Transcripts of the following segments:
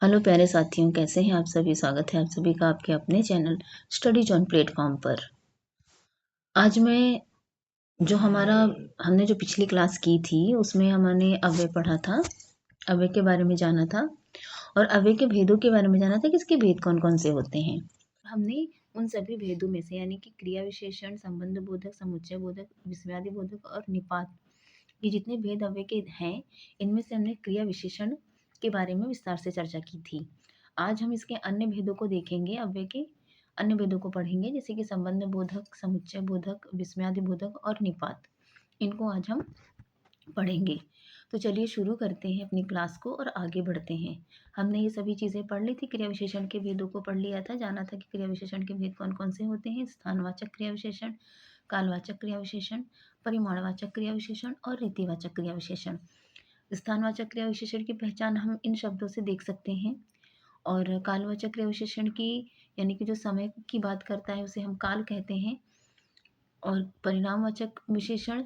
Hello प्यारे साथियों, कैसे हैं आप सभी। स्वागत है आप सभी का आपके अपने चैनल स्टडी जॉन प्लेटफॉर्म पर। आज मैं जो हमारा हमने जो पिछली क्लास की थी उसमें हमने अव्यय पढ़ा था, अव्यय के बारे में जाना था और अव्यय के भेदों के बारे में जाना था कि इसके भेद कौन कौन से होते हैं। हमने उन सभी भेदों में से यानी कि क्रिया विशेषण, संबंध बोधक, समुच्चय बोधक, विस्मयादि बोधक और निपात, ये जितने भेद अव्यय के हैं इनमें से हमने क्रिया विशेषण के बारे में विस्तार से चर्चा की थी। आज हम इसके अन्य भेदों को देखेंगे, अव्यय के अन्य भेदों को पढ़ेंगे, जैसे कि संबंध बोधक, समुच्चय बोधक, विस्मयादि बोधक और निपात। इनको आज हम पढ़ेंगे। तो चलिए शुरू करते हैं अपनी क्लास को और आगे बढ़ते हैं। हमने ये सभी चीज़ें पढ़ ली थी, क्रिया विशेषण के भेदों को पढ़ लिया था, जाना था कि क्रिया विशेषण के भेद कौन कौन से होते हैं। स्थानवाचक क्रिया विशेषण, कालवाचक क्रिया विशेषण, परिमाणवाचक क्रिया विशेषण और रीतिवाचक क्रिया विशेषण। स्थानवाचक क्रिया विशेषण की पहचान हम इन शब्दों से देख सकते हैं। और कालवाचक क्रिया विशेषण की यानी कि जो समय की बात करता है उसे हम काल कहते हैं। और परिणामवाचक विशेषण,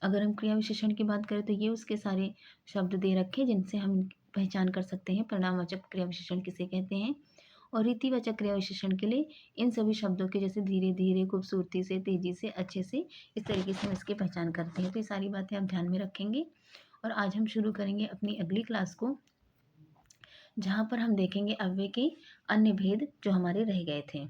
अगर हम क्रिया विशेषण की बात करें तो ये उसके सारे शब्द दे रखे जिनसे हम पहचान कर सकते हैं परिणामवाचक क्रिया विशेषण किसे कहते हैं। और रीतिवाचक क्रिया विशेषण के लिए इन सभी शब्दों के जैसे धीरे धीरे, खूबसूरती से, तेजी से, अच्छे से, इस तरीके से हम इसकी पहचान करते हैं। तो ये सारी बातें आप ध्यान में रखेंगे। और आज हम शुरू करेंगे अपनी अगली क्लास को, जहाँ पर हम देखेंगे अव्यय के अन्य भेद जो हमारे रह गए थे।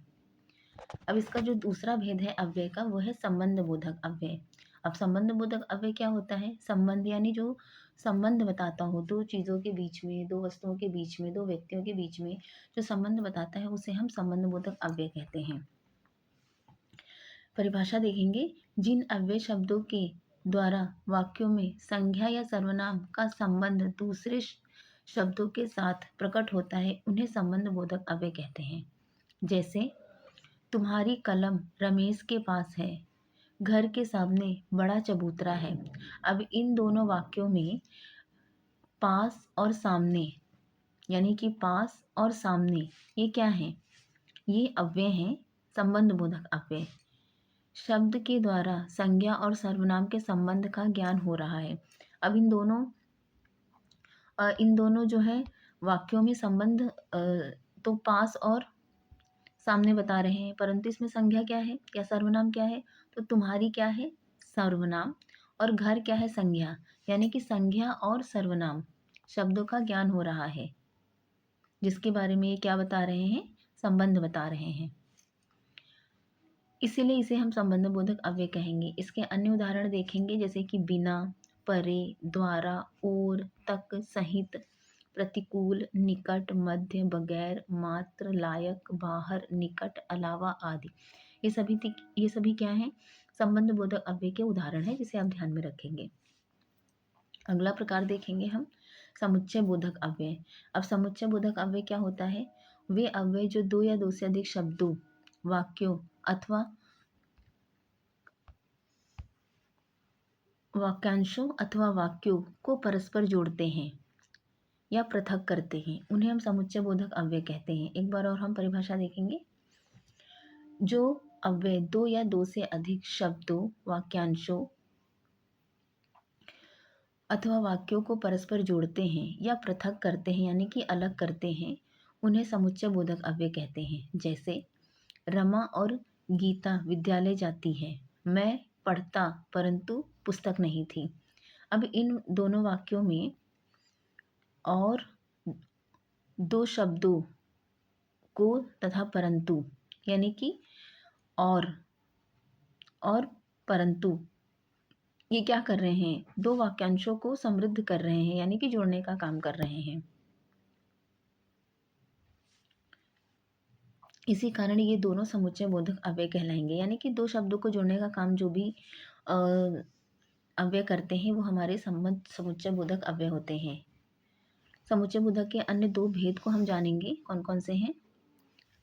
अब इसका जो दूसरा भेद है अव्यय का, वो है संबंध बोधक अव्यय। अब संबंध बोधक अव्यय क्या होता है? संबंध यानी जो संबंध बताता हो दो चीज़ों के बीच में, दो वस्तुओं के बीच में, दो व्यक्तियों के बीच में जो संबंध बताता है उसे हम संबंध बोधक अव्यय कहते हैं। परिभाषा देखेंगे, जिन अव्यय शब्दों के द्वारा वाक्यों में संज्ञा या सर्वनाम का संबंध दूसरे शब्दों के साथ प्रकट होता है उन्हें संबंध बोधक अव्यय कहते हैं। जैसे तुम्हारी कलम रमेश के पास है, घर के सामने बड़ा चबूतरा है। अब इन दोनों वाक्यों में पास और सामने यानी कि पास और सामने ये क्या है? ये अव्यय हैं, संबंध बोधक अव्यय। शब्द के द्वारा संज्ञा और सर्वनाम के संबंध का ज्ञान हो रहा है। अब इन दोनों जो है वाक्यों में संबंध तो पास और सामने बता रहे हैं, परंतु इसमें संज्ञा क्या है या सर्वनाम क्या है? तो तुम्हारी क्या है? सर्वनाम। और घर क्या है? संज्ञा। यानी कि संज्ञा और सर्वनाम शब्दों का ज्ञान हो रहा है, जिसके बारे में ये क्या बता रहे हैं? संबंध बता रहे हैं। इसीलिए इसे हम संबंध बोधक अव्यय कहेंगे। इसके अन्य उदाहरण देखेंगे, जैसे कि बिना, परे, द्वारा, और, तक, सहित, प्रतिकूल, निकट, मध्य, बगैर, मात्र, लायक, बाहर, निकट, अलावा आदि। ये सभी क्या हैं? संबंध बोधक अव्यय के उदाहरण हैं, जिसे आप ध्यान में रखेंगे। अगला प्रकार देखेंगे हम, समुच्चय बोधक अव्यय। अब समुच्चय बोधक अव्यय क्या होता है? वे अव्यय जो दो या दो से अधिक शब्दों, वाक्यों अथवा वाक्यांशों अथवा वाक्यों को परस्पर जोड़ते हैं या पृथक करते हैं, उन्हें हम समुच्चय बोधक अव्यय कहते हैं। एक बार और हम परिभाषा देखेंगे, जो अव्यय दो या दो से अधिक शब्दों, वाक्यांशों अथवा वाक्यों को परस्पर जोड़ते हैं या पृथक करते हैं यानी कि अलग करते हैं, उन्हें समुच्चय बोधक अव्यय कहते हैं। जैसे रमा और गीता विद्यालय जाती है, मैं पढ़ता परंतु पुस्तक नहीं थी। अब इन दोनों वाक्यों में और दो शब्दों को तथा परंतु यानी कि और परंतु ये क्या कर रहे हैं? दो वाक्यांशों को समृद्ध कर रहे हैं यानी कि जोड़ने का काम कर रहे हैं। इसी कारण ये दोनों समुच्चय बोधक अव्यय कहलाएंगे। यानी कि दो शब्दों को जोड़ने का काम जो भी अव्यय करते हैं वो हमारे समुच्चय बोधक अव्यय होते हैं। समुच्चय बोधक के अन्य दो भेद को हम जानेंगे, कौन कौन से हैं?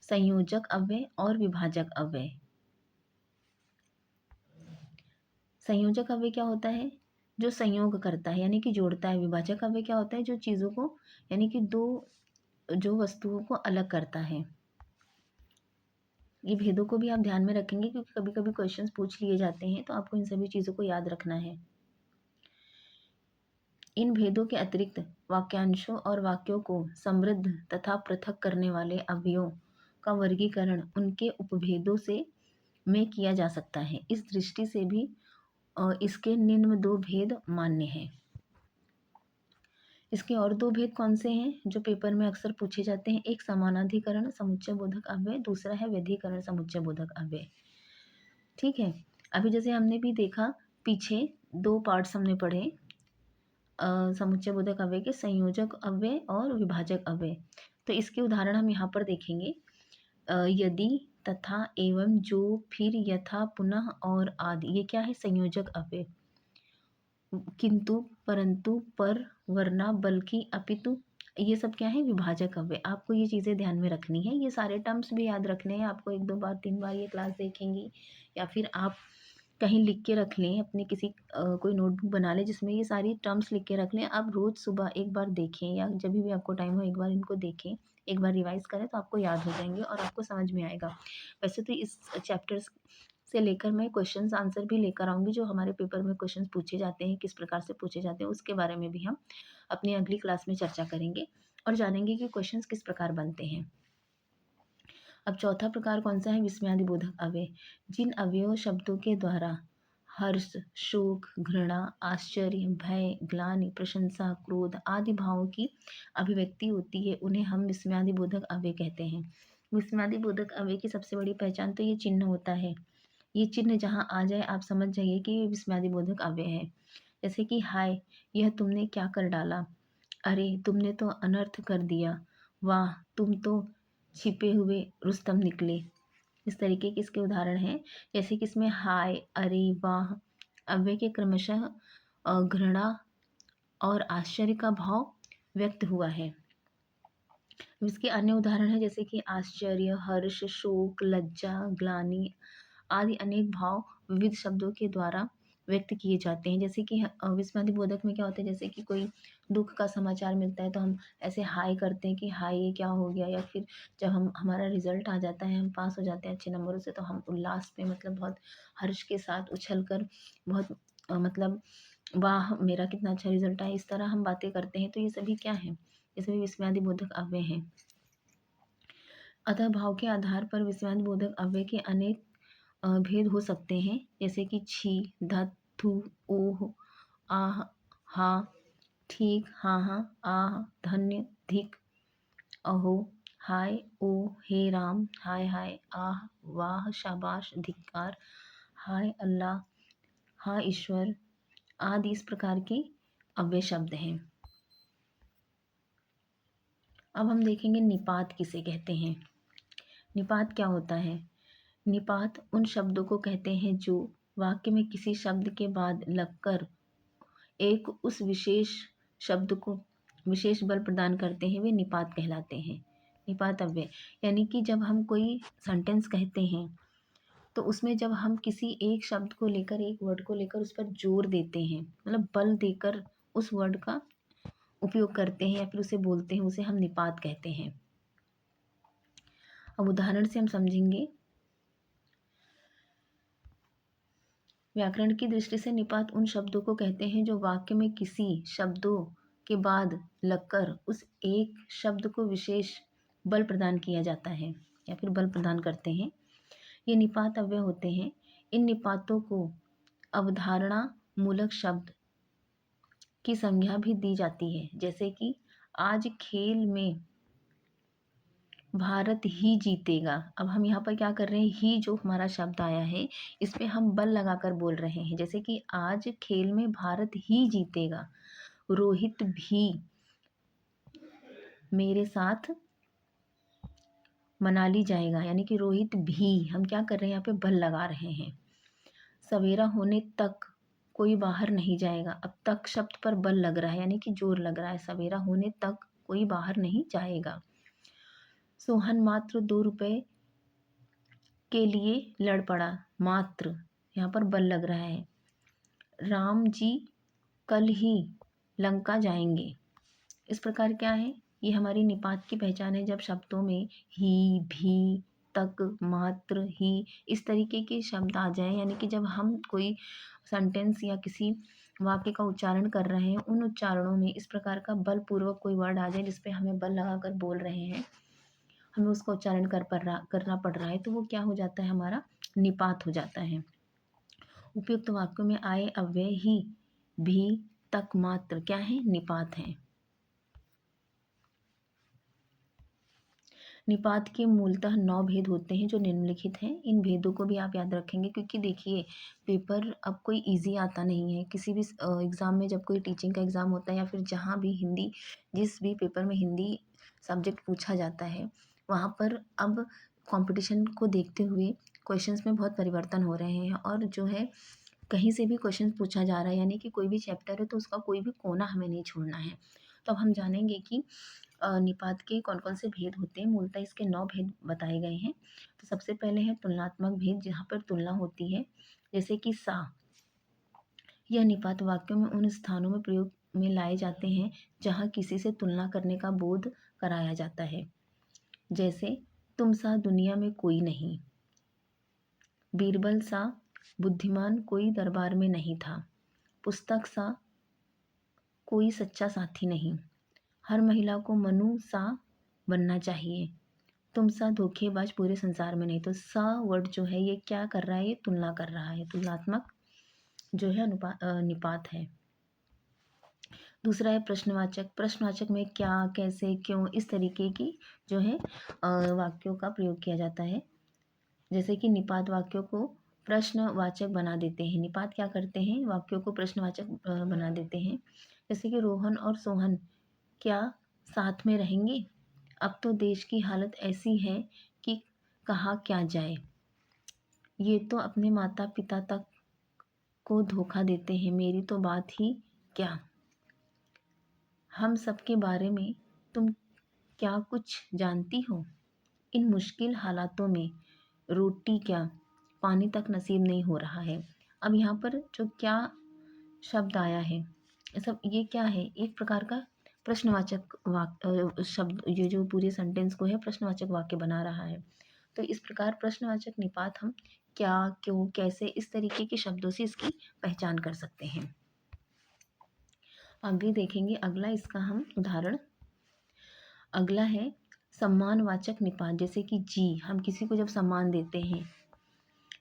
संयोजक अव्यय और विभाजक अव्यय। संयोजक अव्यय क्या होता है? जो संयोग करता है यानी कि जोड़ता है। विभाजक अव्यय क्या होता है? जो चीज़ों को यानी कि दो जो वस्तुओं को अलग करता है। ये भेदों को भी आप ध्यान में रखेंगे क्योंकि कभी कभी क्वेश्चंस पूछ लिए जाते हैं, तो आपको इन सभी चीज़ों को याद रखना है। इन भेदों के अतिरिक्त वाक्यांशों और वाक्यों को समृद्ध तथा पृथक करने वाले अवयवों का वर्गीकरण उनके उपभेदों से में किया जा सकता है। इस दृष्टि से भी इसके निम्न दो भेद मान्य हैं। इसके और दो भेद कौन से हैं जो पेपर में अक्सर पूछे जाते हैं? एक समानाधिकरण समुच्चय बोधक अव्यय, दूसरा है व्यधिकरण समुच्चय बोधक अव्यय। ठीक है, अभी जैसे हमने भी देखा पीछे दो पार्ट्स हमने पढ़े समुच्चय बोधक अव्यय के, संयोजक अव्यय और विभाजक अव्यय। तो इसके उदाहरण हम यहाँ पर देखेंगे। यदि, तथा, एवं, जो, फिर, यथा, पुनः और आदि, ये क्या है? संयोजक अव्यय। किंतु, परंतु, पर, वरना, बल्कि, अपितु, ये सब क्या है? विभाजक अव्यय। आपको ये चीज़ें ध्यान में रखनी है, ये सारे टर्म्स भी याद रखने हैं आपको। 1-2 बार 3 बार ये क्लास देखेंगी, या फिर आप कहीं लिख के रख लें, अपने किसी कोई नोटबुक बना लें जिसमें ये सारी टर्म्स लिख के रख लें। आप रोज़ सुबह एक बार देखें, या जब भी आपको टाइम हो एक बार इनको देखें, एक बार रिवाइज़ करें, तो आपको याद हो जाएंगे और आपको समझ में आएगा। वैसे तो इस चैप्टर्स से लेकर मैं क्वेश्चंस आंसर भी लेकर आऊँगी, जो हमारे पेपर में क्वेश्चंस पूछे जाते हैं, किस प्रकार से पूछे जाते हैं, उसके बारे में भी हम अपनी अगली क्लास में चर्चा करेंगे और जानेंगे कि क्वेश्चंस किस प्रकार बनते हैं। अब चौथा प्रकार कौन सा है? विस्मयादि बोधक अव्यय। जिन अवयव शब्दों के द्वारा हर्ष, शोक, घृणा, आश्चर्य, भय, ग्लानि, प्रशंसा, क्रोध आदि भावों की अभिव्यक्ति होती है, उन्हें हम विस्मयादि बोधक अव्यय कहते हैं। विस्मयादि बोधक अव्यय की सबसे बड़ी पहचान तो ये चिन्ह होता है। ये चिन्ह जहाँ आ जाए आप समझ जाइए कि ये विस्मयादि बोधक अव्यय है। जैसे कि हाय, यह तुमने क्या कर डाला? अरे, तुमने तो अनर्थ कर दिया। वाह, तुम तो छिपे हुए रुस्तम निकले। इस तरीके के इसके उदाहरण हैं। जैसे कि इसमें हाय, अरे, वाह अव्यय के क्रमशः घृणा और आश्चर्य का भाव व्यक्त हुआ है। इसके अन्य उदाहरण हैं जैसे कि आश्चर्य, हर्ष, शोक, लज्जा, ग्लानि आदि अनेक भाव विविध शब्दों के द्वारा व्यक्त किए जाते हैं। जैसे कि विस्मयादि बोधक में क्या होता है, जैसे कि कोई दुख का समाचार मिलता है तो हम ऐसे हाय करते हैं कि हाय ये क्या हो गया, या फिर जब हमारा रिजल्ट आ जाता है, हम पास हो जाते हैं अच्छे नंबरों से, तो हम उल्लास में मतलब बहुत हर्ष के साथ उछल कर बहुत मतलब वाह मेरा कितना अच्छा रिजल्ट आया, इस तरह हम बातें करते हैं। तो ये सभी क्या है? ये सभी विस्मयादि बोधक अव्यय हैं। अतः भाव के आधार पर विस्मयादि बोधक अव्यय के अनेक भेद हो सकते हैं, जैसे कि छी, धत, थू, ओह, आह, हा, ठीक, हाँ हाँ, आह, धन्य, धिक, अहो, हाय, ओ, हे राम, हाय हाय, आह, वाह, शाबाश, धिक्कार, हाय अल्लाह, हा ईश्वर आदि इस प्रकार के अव्यय शब्द हैं। अब हम देखेंगे निपात किसे कहते हैं। निपात क्या होता है? निपात उन शब्दों को कहते हैं जो वाक्य में किसी शब्द के बाद लगकर एक उस विशेष शब्द को विशेष बल प्रदान करते हैं, वे निपात कहलाते हैं। निपात अव्यय यानी कि जब हम कोई सेंटेंस कहते हैं तो उसमें जब हम किसी एक शब्द को लेकर, एक वर्ड को लेकर उस पर जोर देते हैं, मतलब बल देकर उस वर्ड का उपयोग करते हैं या फिर उसे बोलते हैं, उसे हम निपात कहते हैं। अब उदाहरण से हम समझेंगे। व्याकरण की दृष्टि से निपात उन शब्दों को कहते हैं जो वाक्य में किसी शब्दों के बाद लगकर उस एक शब्द को विशेष बल प्रदान किया जाता है या फिर बल प्रदान करते हैं। ये निपात अव्यय होते हैं। इन निपातों को अवधारणा मूलक शब्द की संज्ञा भी दी जाती है, जैसे कि आज खेल में भारत ही जीतेगा। अब हम यहाँ पर क्या कर रहे हैं, ही जो हमारा शब्द आया है इस पे हम बल लगाकर बोल रहे हैं, जैसे कि आज खेल में भारत ही जीतेगा। रोहित भी मेरे साथ मनाली जाएगा, यानी कि रोहित भी, हम क्या कर रहे हैं यहाँ पे बल लगा रहे हैं। सवेरा होने तक कोई बाहर नहीं जाएगा। अब तक शब्द पर बल लग रहा है यानी कि जोर लग रहा है। सवेरा होने तक कोई बाहर नहीं जाएगा। सोहन मात्र 2 रुपए के लिए लड़ पड़ा। मात्र यहाँ पर बल लग रहा है। राम जी कल ही लंका जाएंगे। इस प्रकार क्या है, ये हमारी निपात की पहचान है। जब शब्दों में ही, भी, तक, मात्र, ही इस तरीके के शब्द आ जाए, यानी कि जब हम कोई सेंटेंस या किसी वाक्य का उच्चारण कर रहे हैं, उन उच्चारणों में इस प्रकार का बलपूर्वक कोई वर्ड आ जाए जिस पे हमें बल लगाकर बोल रहे हैं, हमें उसका उच्चारण करना पड़ रहा है, तो वो क्या हो जाता है, हमारा निपात हो जाता है। उपयुक्त वाक्यों में आए अव्यय ही, भी, तक, मात्र क्या है, निपात है। निपात के मूलतः 9 भेद होते हैं जो निम्नलिखित हैं। इन भेदों को भी आप याद रखेंगे क्योंकि देखिए पेपर अब कोई इजी आता नहीं है। किसी भी एग्ज़ाम में जब कोई टीचिंग का एग्ज़ाम होता है या फिर जहाँ भी हिंदी, जिस भी पेपर में हिंदी सब्जेक्ट पूछा जाता है, वहाँ पर अब कॉम्पिटिशन को देखते हुए क्वेश्चंस में बहुत परिवर्तन हो रहे हैं और जो है कहीं से भी क्वेश्चन पूछा जा रहा है, यानी कि कोई भी चैप्टर है तो उसका कोई भी कोना हमें नहीं छोड़ना है। तो अब हम जानेंगे कि निपात के कौन-कौन से भेद होते हैं। मूलतः इसके 9 भेद बताए गए हैं। तो सबसे पहले है तुलनात्मक भेद, जहाँ पर तुलना होती है, जैसे कि सा। यह निपात वाक्यों में उन स्थानों में प्रयोग में लाए जाते हैं जहाँ किसी से तुलना करने का बोध कराया जाता है। जैसे तुम सा दुनिया में कोई नहीं, बीरबल सा बुद्धिमान कोई दरबार में नहीं था, पुस्तक सा कोई सच्चा साथी नहीं, हर महिला को मनु सा बनना चाहिए, तुम सा धोखेबाज पूरे संसार में नहीं। तो सा वर्ड जो है ये क्या कर रहा है, ये तुलना कर रहा है, तुलनात्मक जो है निपात है। दूसरा है प्रश्नवाचक। प्रश्नवाचक में क्या, कैसे, क्यों, इस तरीके की जो है वाक्यों का प्रयोग किया जाता है। जैसे कि निपात वाक्यों को प्रश्नवाचक बना देते हैं। निपात क्या करते हैं, वाक्यों को प्रश्नवाचक बना देते हैं। जैसे कि रोहन और सोहन क्या साथ में रहेंगे, अब तो देश की हालत ऐसी है कि कहा क्या जाए, ये तो अपने माता पिता तक को धोखा देते हैं, मेरी तो बात ही क्या, हम सबके बारे में तुम क्या कुछ जानती हो, इन मुश्किल हालातों में रोटी क्या पानी तक नसीब नहीं हो रहा है। अब यहाँ पर जो क्या शब्द आया है, सब ये क्या है, एक प्रकार का प्रश्नवाचक शब्द, ये जो पूरे सेंटेंस को है प्रश्नवाचक वाक्य बना रहा है। तो इस प्रकार प्रश्नवाचक निपात हम क्या, क्यों, कैसे, इस तरीके के शब्दों से इसकी पहचान कर सकते हैं। आगे देखेंगे अगला इसका हम उदाहरण। अगला है सम्मानवाचक निपात, जैसे कि जी, हम किसी को जब सम्मान देते हैं,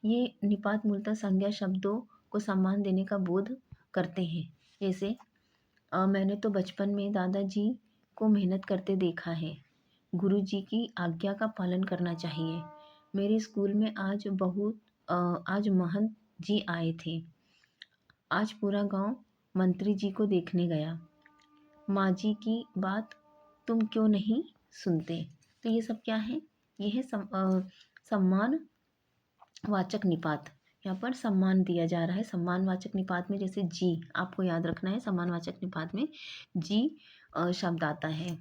ये निपात मूलतः संज्ञा शब्दों को सम्मान देने का बोध करते हैं। जैसे मैंने तो बचपन में दादाजी को मेहनत करते देखा है, गुरुजी की आज्ञा का पालन करना चाहिए, मेरे स्कूल में आज महंत जी आए थे, आज पूरा गांव मंत्री जी को देखने गया, माँ जी की बात तुम क्यों नहीं सुनते। तो ये सब क्या है, ये है सम्मान वाचक निपात। यहाँ पर सम्मान दिया जा रहा है। सम्मानवाचक निपात में जैसे जी, आपको याद रखना है, सम्मानवाचक निपात में जी शब्द आता है।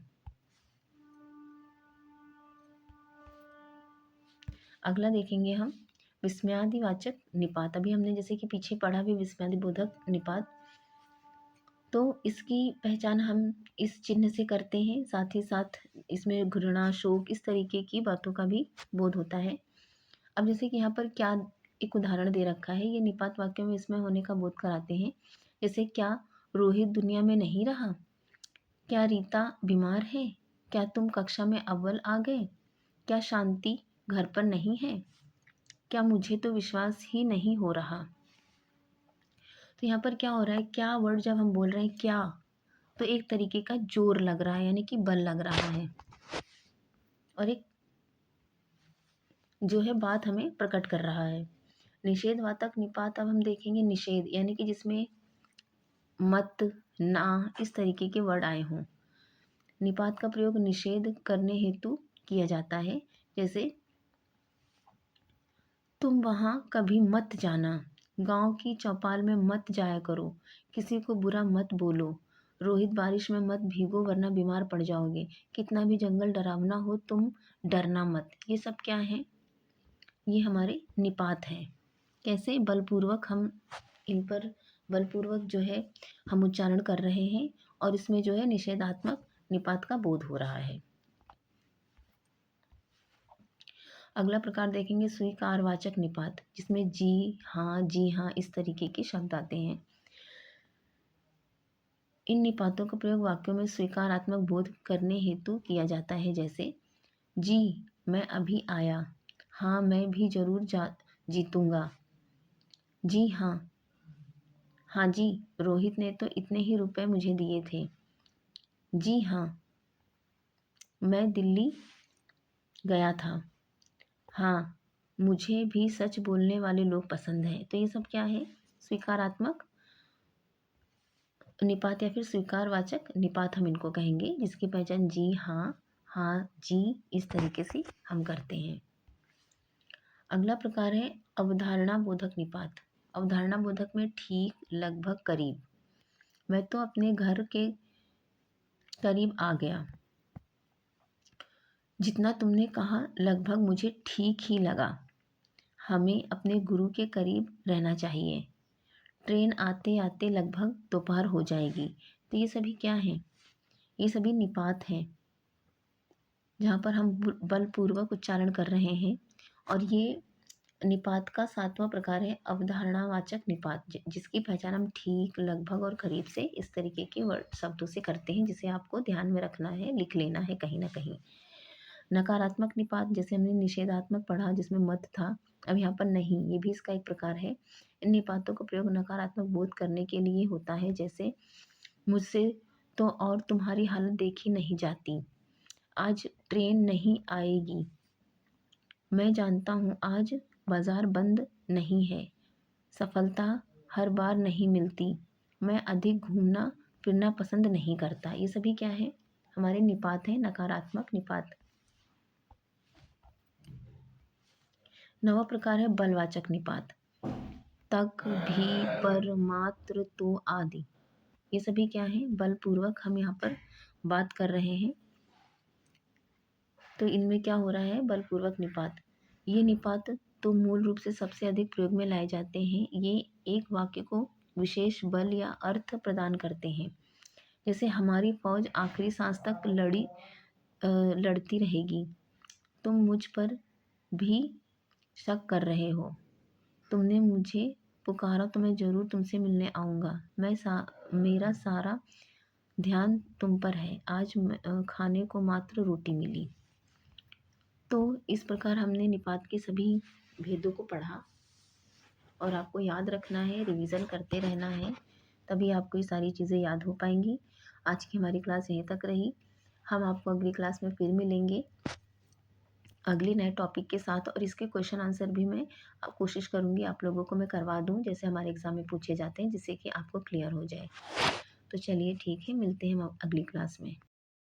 अगला देखेंगे हम विस्मयादिवाचक निपात। अभी हमने जैसे कि पीछे पढ़ा भी विस्मयादिबोधक निपात, तो इसकी पहचान हम इस चिन्ह से करते हैं, साथ ही साथ इसमें घृणा, शोक, इस तरीके की बातों का भी बोध होता है। अब जैसे कि यहाँ पर क्या एक उदाहरण दे रखा है, ये निपात वाक्यों में इसमें होने का बोध कराते हैं। जैसे क्या रोहित दुनिया में नहीं रहा, क्या रीता बीमार है, क्या तुम कक्षा में अव्वल आ गए, क्या शांति घर पर नहीं है, क्या मुझे तो विश्वास ही नहीं हो रहा। तो यहाँ पर क्या हो रहा है, क्या वर्ड जब हम बोल रहे हैं क्या, तो एक तरीके का जोर लग रहा है, यानी कि बल लग रहा है, और एक जो है बात हमें प्रकट कर रहा है। निषेधवाचक निपात अब हम देखेंगे निषेध, यानी कि जिसमें मत, ना, इस तरीके के वर्ड आए हों। निपात का प्रयोग निषेध करने हेतु किया जाता है। जैसे तुम वहाँ कभी मत जाना, गांव की चौपाल में मत जाया करो, किसी को बुरा मत बोलो, रोहित बारिश में मत भीगो वरना बीमार पड़ जाओगे, कितना भी जंगल डरावना हो तुम डरना मत। ये सब क्या है, ये हमारे निपात हैं। कैसे बलपूर्वक हम इन पर बलपूर्वक जो है हम उच्चारण कर रहे हैं और इसमें जो है निषेधात्मक निपात का बोध हो रहा है। अगला प्रकार देखेंगे स्वीकारवाचक निपात, जिसमें जी हाँ इस तरीके के शब्द आते हैं। इन निपातों का प्रयोग वाक्यों में स्वीकारात्मक बोध करने हेतु किया जाता है, जैसे जी मैं अभी आया, हाँ मैं भी जरूर जीतूंगा, जी हाँ, हाँ जी रोहित ने तो इतने ही रुपए मुझे दिए थे, जी हाँ मैं दिल्ली गया था, हाँ मुझे भी सच बोलने वाले लोग पसंद हैं। तो ये सब क्या है? स्वीकारात्मक निपात या फिर स्वीकारवाचक निपात हम इनको कहेंगे, जिसकी पहचान जी हाँ, हाँ जी इस तरीके से हम करते हैं। अगला प्रकार है अवधारणा बोधक निपात। अवधारणा बोधक में ठीक, लगभग, करीब। मैं तो अपने घर के करीब आ गया, जितना तुमने कहा लगभग मुझे ठीक ही लगा। हमें अपने गुरु के करीब रहना चाहिए। ट्रेन आते आते लगभग दोपहर हो जाएगी। तो ये सभी क्या हैं? ये सभी निपात हैं, जहाँ पर हम बलपूर्वक उच्चारण कर रहे हैं। और ये निपात का 7वां प्रकार है अवधारणावाचक निपात, जिसकी पहचान हम ठीक, लगभग और करीब से इस तरीके के वर्ड शब्दों से करते हैं, जिसे आपको ध्यान में रखना है, लिख लेना है कहीं ना कहीं। नकारात्मक निपात, जैसे हमने निषेधात्मक पढ़ा जिसमें मत था, अब यहाँ पर नहीं, ये भी इसका एक प्रकार है। इन निपातों का प्रयोग नकारात्मक बोध करने के लिए होता है, जैसे मुझसे तो और तुम्हारी हालत देखी नहीं जाती, आज ट्रेन नहीं आएगी, मैं जानता हूँ आज बाजार बंद नहीं है, सफलता हर बार नहीं मिलती, मैं अधिक घूमना फिरना पसंद नहीं करता। ये सभी क्या है? हमारे निपात हैं, नकारात्मक निपात। 9वां प्रकार है बलवाचक निपात। तक, भी, पर, मात्र, तो आदि। ये सभी क्या है? बलपूर्वक हम यहाँ पर बात कर रहे हैं, तो इनमें क्या हो रहा है? बलपूर्वक निपात। ये निपात तो मूल रूप से सबसे अधिक प्रयोग में लाए जाते हैं। ये एक वाक्य को विशेष बल या अर्थ प्रदान करते हैं, जैसे हमारी फौज आखिरी सांस तक लड़ती रहेगी, तुम मुझ पर भी शक कर रहे हो, तुमने मुझे पुकारा तो मैं ज़रूर तुमसे मिलने आऊँगा, मेरा सारा ध्यान तुम पर है, आज खाने को मात्र रोटी मिली। तो इस प्रकार हमने निपात के सभी भेदों को पढ़ा, और आपको याद रखना है, रिवीजन करते रहना है, तभी आपको ये सारी चीज़ें याद हो पाएंगी। आज की हमारी क्लास यहीं तक रही। हम आपको अगली क्लास में फिर मिलेंगे अगले नए टॉपिक के साथ, और इसके क्वेश्चन आंसर भी मैं कोशिश करूँगी आप लोगों को मैं करवा दूँ, जैसे हमारे एग्ज़ाम में पूछे जाते हैं, जिससे कि आपको क्लियर हो जाए। तो चलिए ठीक है, मिलते हैं हम अगली क्लास में।